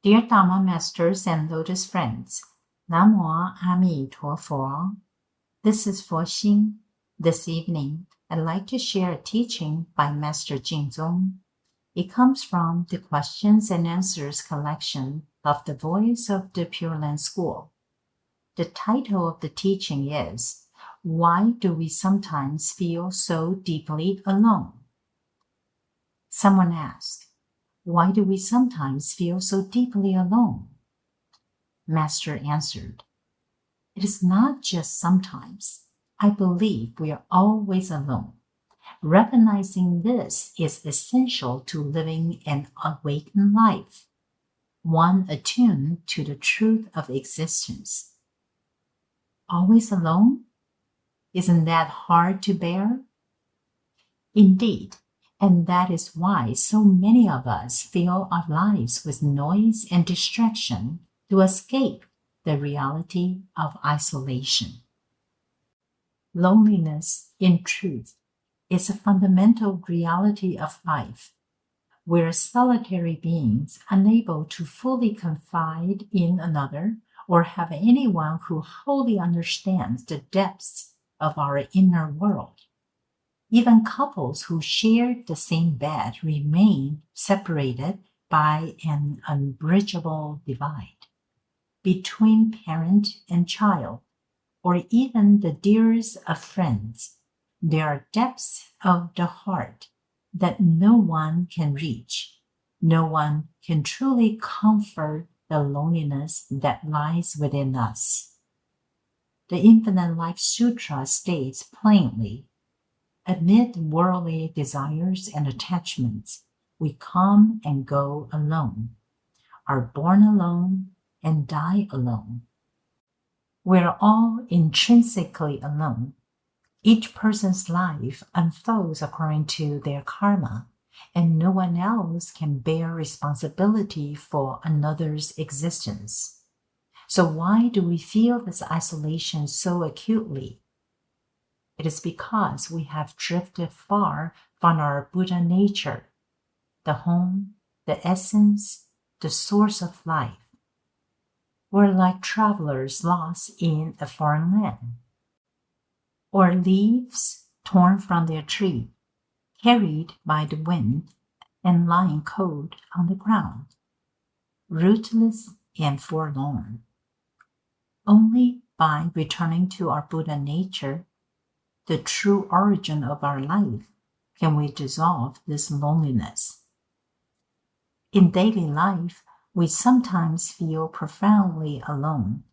Dear Dharma Masters and Lotus friends, Namo Amituofo. This is Foxin. This evening, I'd like to share a teaching by Master Jingzong. It comes from the Questions and Answers collection of the Voice of the Pure Land School. The title of the teaching is, Why Do We Sometimes Feel So Deeply Alone? Someone asked, why do we sometimes feel so deeply alone? Master answered, it is not just sometimes. I believe we are always alone. Recognizing this is essential to living an awakened life, one attuned to the truth of existence. Always alone? Isn't that hard to bear? Indeed. And that is why so many of us fill our lives with noise and distraction to escape the reality of isolation. Loneliness, in truth, is a fundamental reality of life. We're solitary beings unable to fully confide in another or have anyone who wholly understands the depths of our inner world. Even couples who share the same bed remain separated by an unbridgeable divide. Between parent and child, or even the dearest of friends, there are depths of the heart that no one can reach. No one can truly comfort the loneliness that lies within us. The Infinite Life Sutra states plainly, amid worldly desires and attachments, we come and go alone, are born alone, and die alone. We're all intrinsically alone. Each person's life unfolds according to their karma, and no one else can bear responsibility for another's existence. So why do we feel this isolation so acutely? It is because we have drifted far from our Buddha nature, the home, the essence, the source of life. We're like travelers lost in a foreign land, or leaves torn from their tree, carried by the wind and lying cold on the ground, rootless and forlorn. Only by returning to our Buddha nature, the true origin of our life, can we dissolve this loneliness. In daily life, we sometimes feel profoundly alone,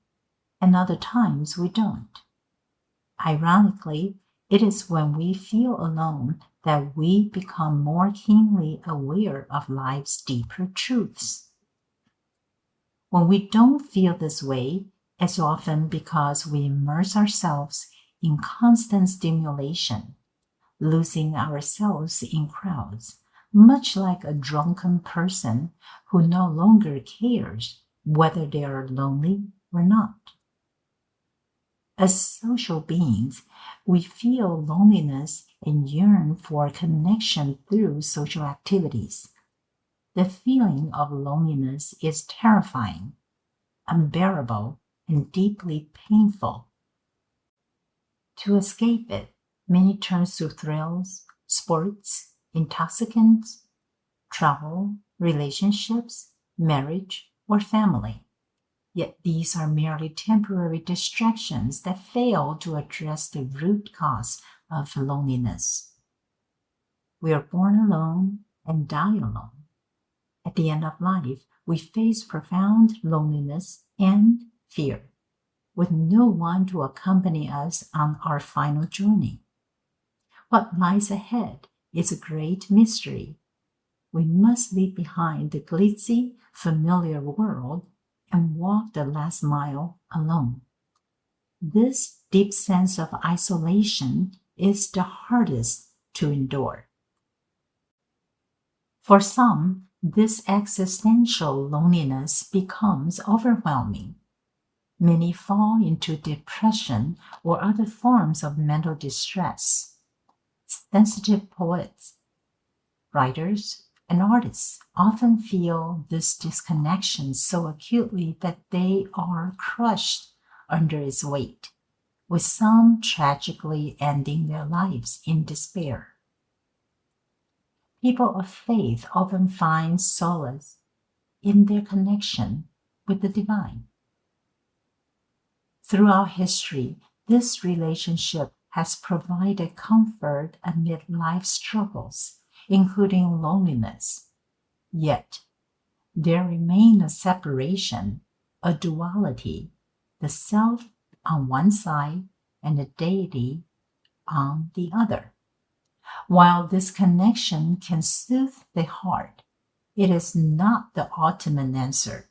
and other times we don't. Ironically, it is when we feel alone that we become more keenly aware of life's deeper truths. When we don't feel this way, it's often because we immerse ourselves in constant stimulation, losing ourselves in crowds, much like a drunken person who no longer cares whether they are lonely or not. As social beings, we feel loneliness and yearn for connection through social activities. The feeling of loneliness is terrifying, unbearable, and deeply painful. To escape it, many turn to thrills, sports, intoxicants, travel, relationships, marriage, or family. Yet these are merely temporary distractions that fail to address the root cause of loneliness. We are born alone and die alone. At the end of life, we face profound loneliness and fear, with no one to accompany us on our final journey. What lies ahead is a great mystery. We must leave behind the glitzy, familiar world and walk the last mile alone. This deep sense of isolation is the hardest to endure. For some, this existential loneliness becomes overwhelming. Many fall into depression or other forms of mental distress. Sensitive poets, writers, And artists often feel this disconnection so acutely that they are crushed under its weight, with some tragically ending their lives in despair. People of faith often find solace in their connection with the divine. Throughout history, this relationship has provided comfort amid life's struggles, including loneliness. Yet, there remains a separation, a duality, the self on one side and the deity on the other. While this connection can soothe the heart, it is not the ultimate answer.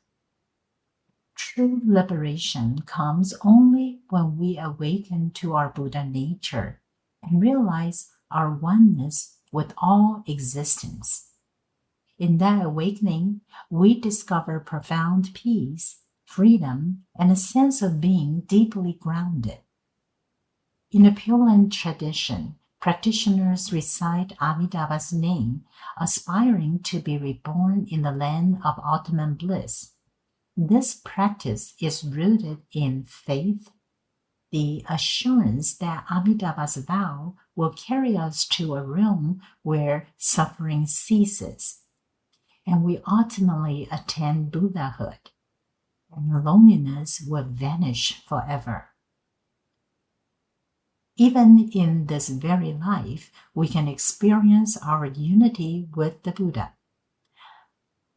True liberation comes only when we awaken to our Buddha nature and realize our oneness with all existence. In that awakening, we discover profound peace, freedom, and a sense of being deeply grounded. In the Pure Land tradition, practitioners recite Amitabha's name, aspiring to be reborn in the land of ultimate bliss. This practice is rooted in faith, the assurance that Amitabha's vow will carry us to a realm where suffering ceases, and we ultimately attain Buddhahood, and loneliness will vanish forever. Even in this very life, we can experience our unity with the Buddha.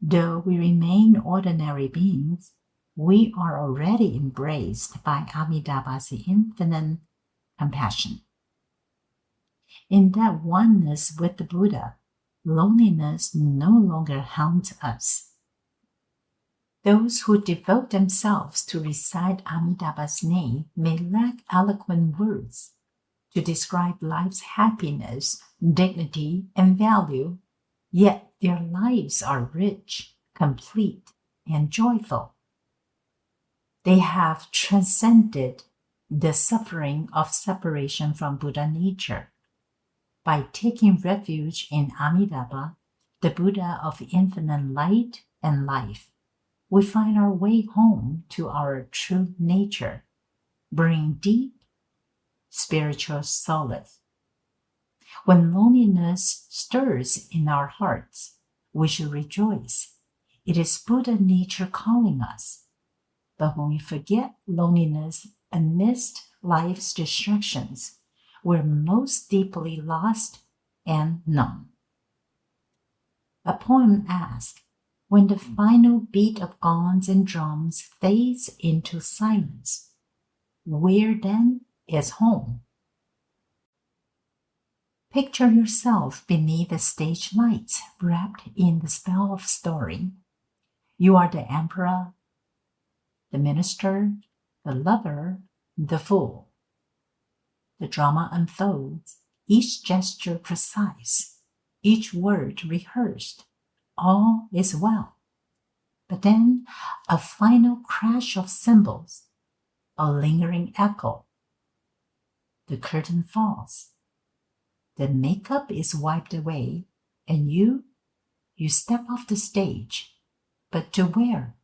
Though we remain ordinary beings, we are already embraced by Amitabha's infinite compassion. In that oneness with the Buddha, loneliness no longer haunts us. Those who devote themselves to recite Amitabha's name may lack eloquent words to describe life's happiness, dignity, and value, yet their lives are rich, complete, and joyful. They have transcended the suffering of separation from Buddha nature. By taking refuge in Amitabha, the Buddha of infinite light and life, we find our way home to our true nature, bringing deep spiritual solace. When loneliness stirs in our hearts, we should rejoice. It is Buddha nature calling us. But when we forget loneliness amidst life's distractions, we're most deeply lost and numb. A poem asks, when the final beat of gongs and drums fades into silence, where then is home? Picture yourself beneath the stage lights, wrapped in the spell of story. You are the emperor, the minister, the lover, the fool. The drama unfolds, each gesture precise, each word rehearsed. All is well. But then a final crash of cymbals, a lingering echo. The curtain falls. The makeup is wiped away, and you step off the stage. But to where?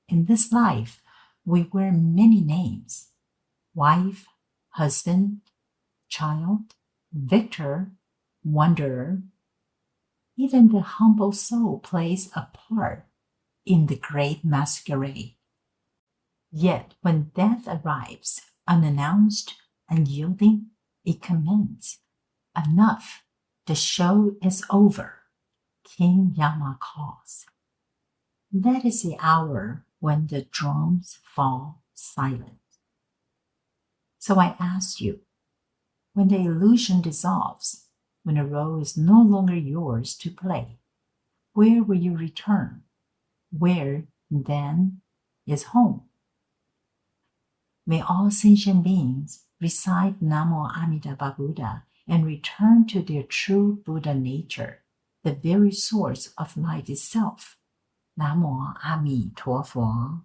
In this life, we wear many names: wife, husband, child, victor, wanderer. Even the humble soul plays a part in the great masquerade. Yet when death arrives, unannounced, unyielding, it commends. Enough, the show is over. King Yama calls. That is the hour when the drums fall silent. So I ask you, when the illusion dissolves, when the role is no longer yours to play, where will you return? Where, then, is home? May all sentient beings recite Namo Amituofo Buddha and return to their true Buddha nature, the very source of life itself. Namo Amituofo.